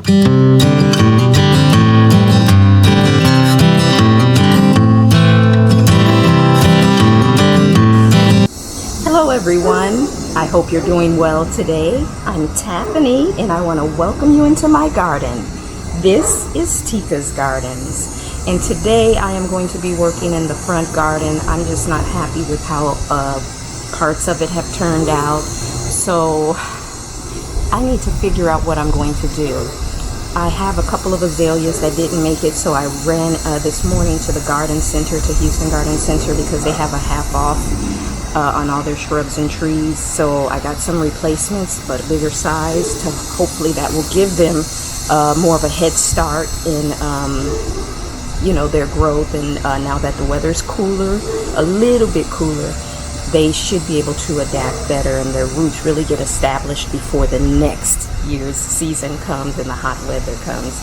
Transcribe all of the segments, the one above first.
Hello everyone, I hope you're doing well today. I'm Taffany and I want to welcome you into my garden. This is Tika's Gardens and today I am going to be working in the front garden. I'm just not happy with how parts of it have turned out, so I need to figure out what I'm going to do. I have a couple of azaleas that didn't make it, so I ran this morning to the garden center, to Houston Garden Center, because they have a half off on all their shrubs and trees. So I got some replacements, but a bigger size, to hopefully that will give them more of a head start in their growth. And now that the weather's cooler, a little bit cooler, they should be able to adapt better and their roots really get established before the next year's season comes and the hot weather comes.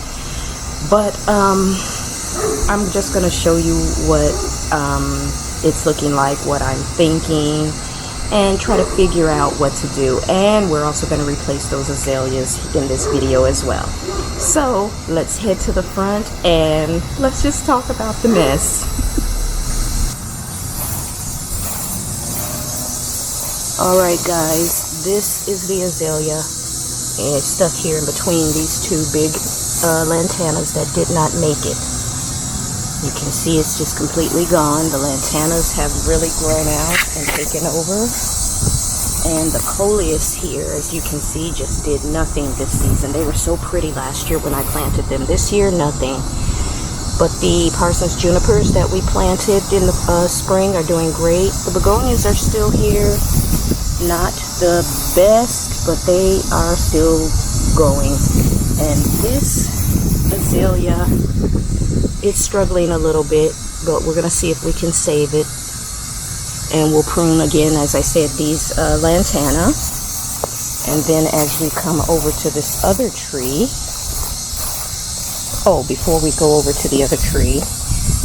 But I'm just going to show you what it's looking like, what I'm thinking, and try to figure out what to do. And we're also going to replace those azaleas in this video as well. So let's head to the front and let's just talk about the mess. Alright guys, this is the azalea, and it's stuck here in between these two big lantanas that did not make it. You can see it's just completely gone. The lantanas have really grown out and taken over. And the coleus here, as you can see, just did nothing this season. They were so pretty last year when I planted them. This year, nothing. But the Parsons junipers that we planted in the spring are doing great. The begonias are still here. Not the best, but they are still going. And this azalea, it's struggling a little bit, but we're going to see if we can save it. And we'll prune again, as I said, these lantana. And then as we come over to this other tree, before we go over to the other tree,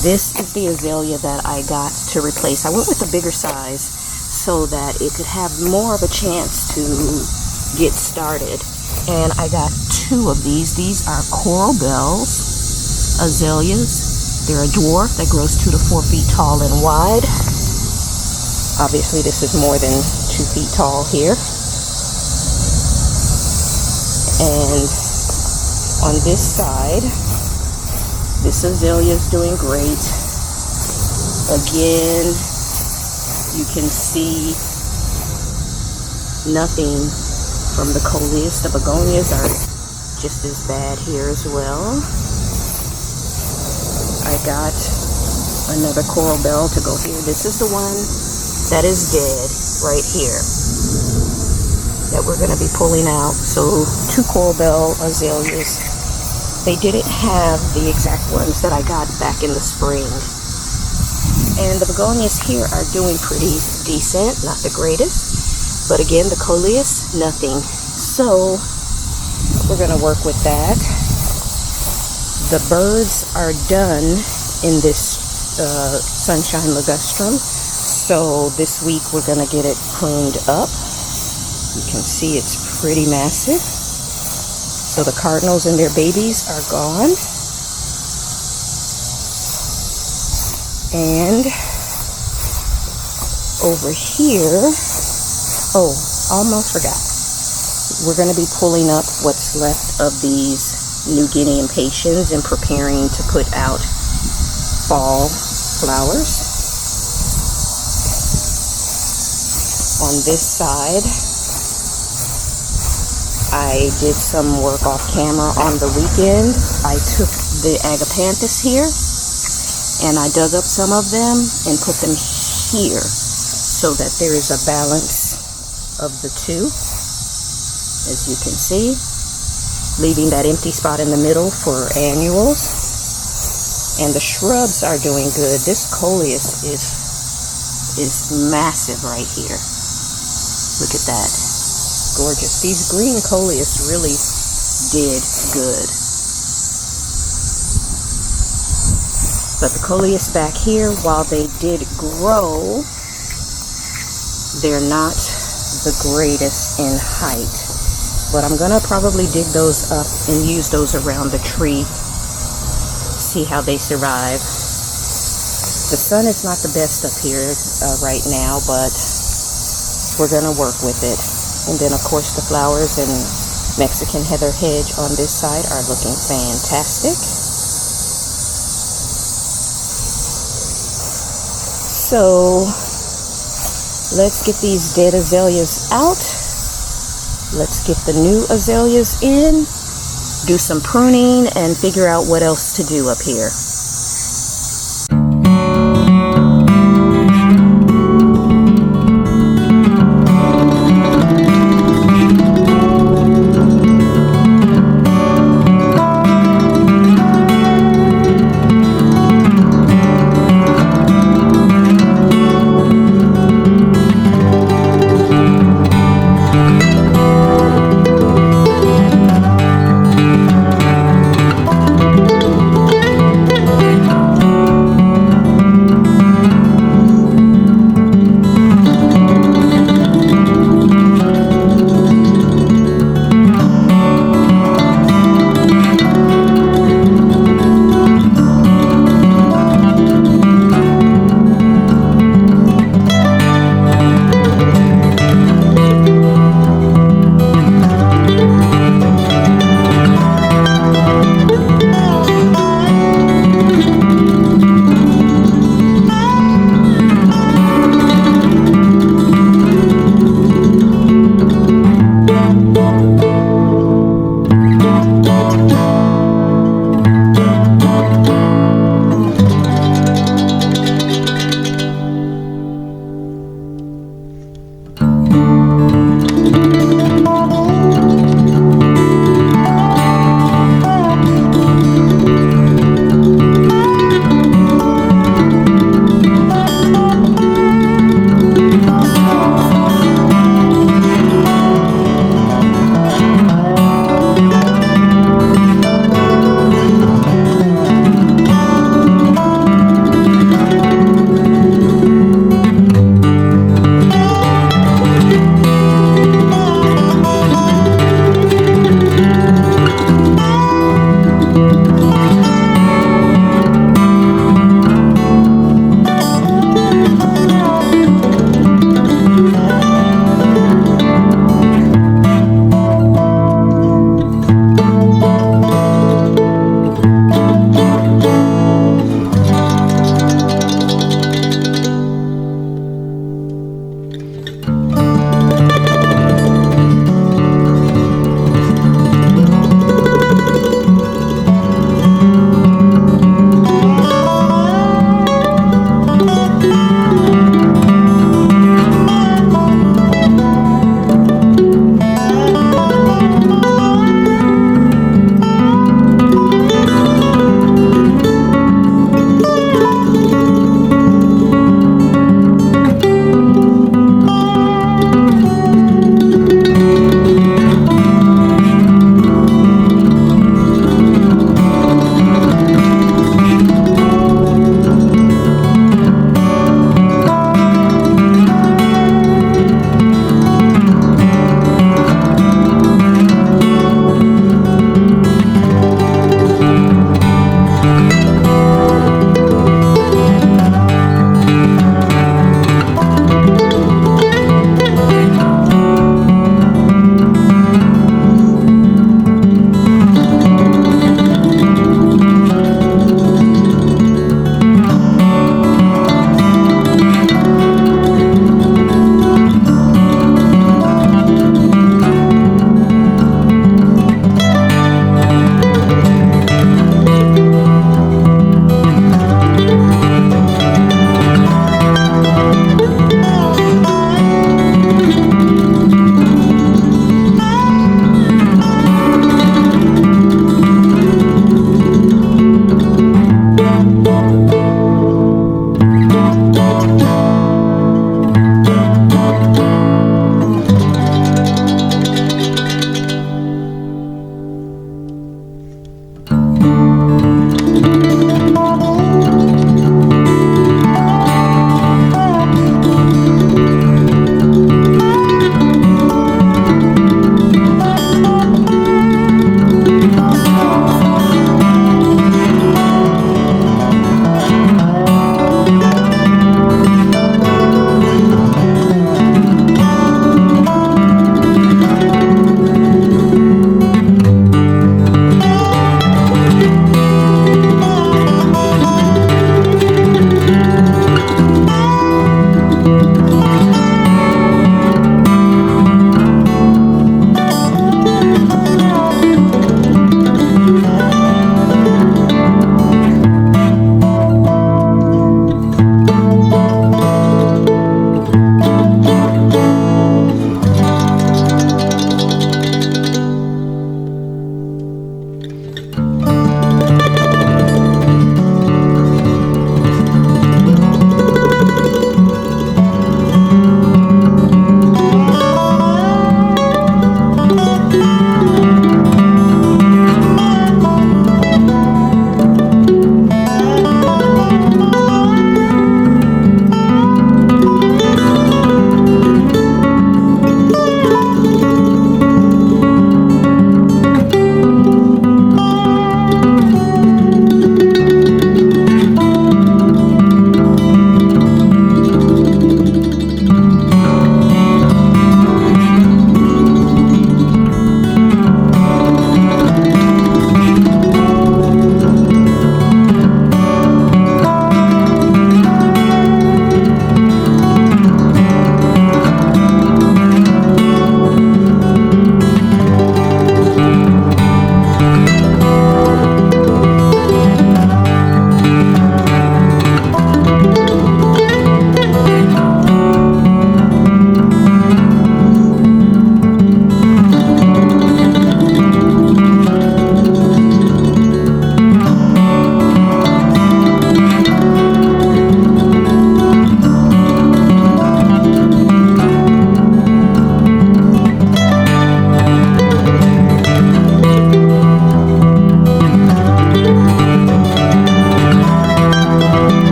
this is the azalea that I got to replace. I went with a bigger size so that it could have more of a chance to get started. And I got two of these. These are coral bells azaleas. They're a dwarf that grows 2 to 4 feet tall and wide. Obviously this is more than 2 feet tall here. And on this side, this azalea is doing great. Again, you can see nothing from the coleus. The begonias are just as bad here as well. I got another coral bell to go here. This is the one that is dead right here that we're going to be pulling out. So 2 coral bell azaleas. They didn't have the exact ones that I got back in the spring. And the begonias here are doing pretty decent, not the greatest. But again, the coleus, nothing. So we're going to work with that. The birds are done in this sunshine ligustrum. So this week we're going to get it pruned up. You can see it's pretty massive. So the cardinals and their babies are gone. And over here, almost forgot. We're going to be pulling up what's left of these New Guinea impatiens and preparing to put out fall flowers. On this side, I did some work off camera on the weekend. I took the agapanthus here and I dug up some of them and put them here so that there is a balance of the two, as you can see, leaving that empty spot in the middle for annuals. And the shrubs are doing good. This coleus is massive right here. Look at that. Gorgeous. These green coleus really did good. But the coleus back here, while they did grow, they're not the greatest in height. But I'm gonna probably dig those up and use those around the tree. See how they survive. The sun is not the best up here right now, but we're gonna work with it. And then of course the flowers and Mexican heather hedge on this side are looking fantastic. So let's get these dead azaleas out. Let's get the new azaleas in, do some pruning, and figure out what else to do up here.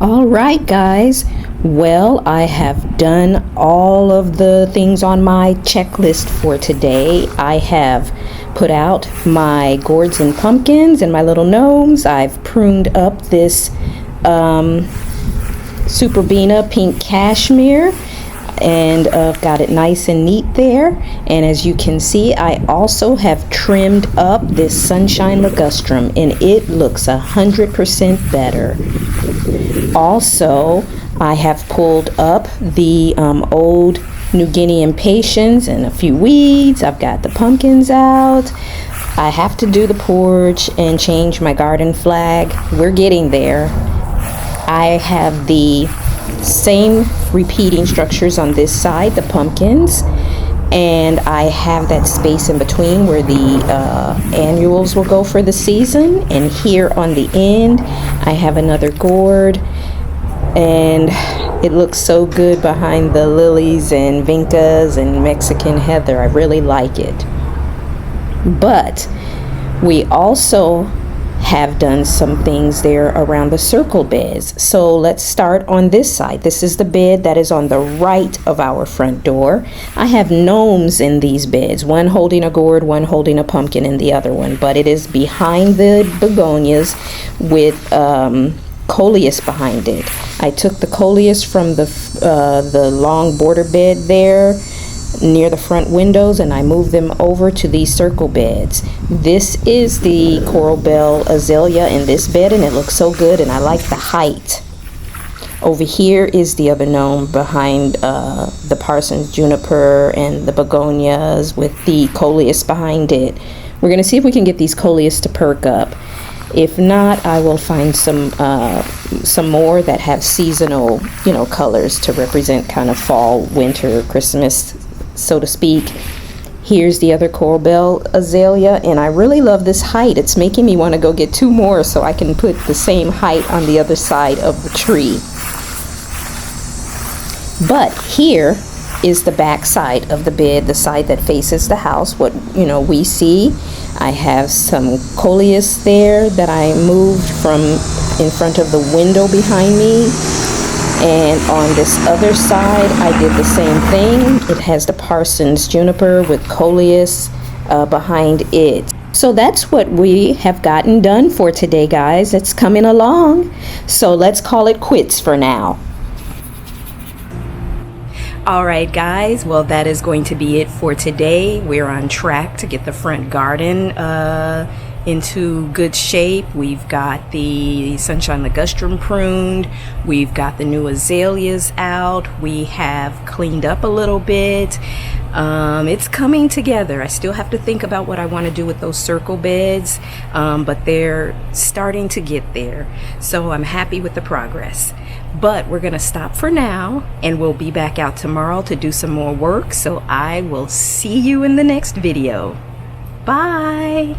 All right, guys. Well, I have done all of the things on my checklist for today. I have put out my gourds and pumpkins and my little gnomes. I've pruned up this Super Bina pink cashmere, and got it nice and neat there. And as you can see, I also have trimmed up this sunshine ligustrum, and it looks 100% better. Also, I have pulled up the old New Guinea impatiens and a few weeds. I've got the pumpkins out. I have to do the porch and change my garden flag. We're getting there. I have the same repeating structures on this side, the pumpkins, and I have that space in between where the annuals will go for the season. And here on the end, I have another gourd, and it looks so good behind the lilies and vincas and Mexican heather. I really like it. But we also have done some things there around the circle beds. So let's start on this side. This is the bed that is on the right of our front door. I have gnomes in these beds, one holding a gourd, one holding a pumpkin in the other one, but it is behind the begonias with coleus behind it. I took the coleus from the long border bed there near the front windows, and I moved them over to these circle beds. This is the coral bell azalea in this bed, and it looks so good, and I like the height. Over here is the other gnome behind the Parsons juniper and the begonias with the coleus behind it. We're going to see if we can get these coleus to perk up. If not, I will find some more that have seasonal, colors to represent kind of fall, winter, Christmas, so to speak. Here's the other coral bell azalea, and I really love this height. It's making me want to go get two more so I can put the same height on the other side of the tree. But here is the back side of the bed, the side that faces the house, what we see. I have some coleus there that I moved from in front of the window behind me. And on this other side, I did the same thing. It has the Parsons juniper with coleus behind it. So that's what we have gotten done for today, guys. It's coming along. So let's call it quits for now. All right, guys. Well, that is going to be it for today. We're on track to get the front garden into good shape. We've got the sunshine ligustrum pruned. We've got the new azaleas out. We have cleaned up a little bit. It's coming together. I still have to think about what I want to do with those circle beds, but they're starting to get there. So I'm happy with the progress. But we're going to stop for now, and we'll be back out tomorrow to do some more work. So I will see you in the next video. Bye.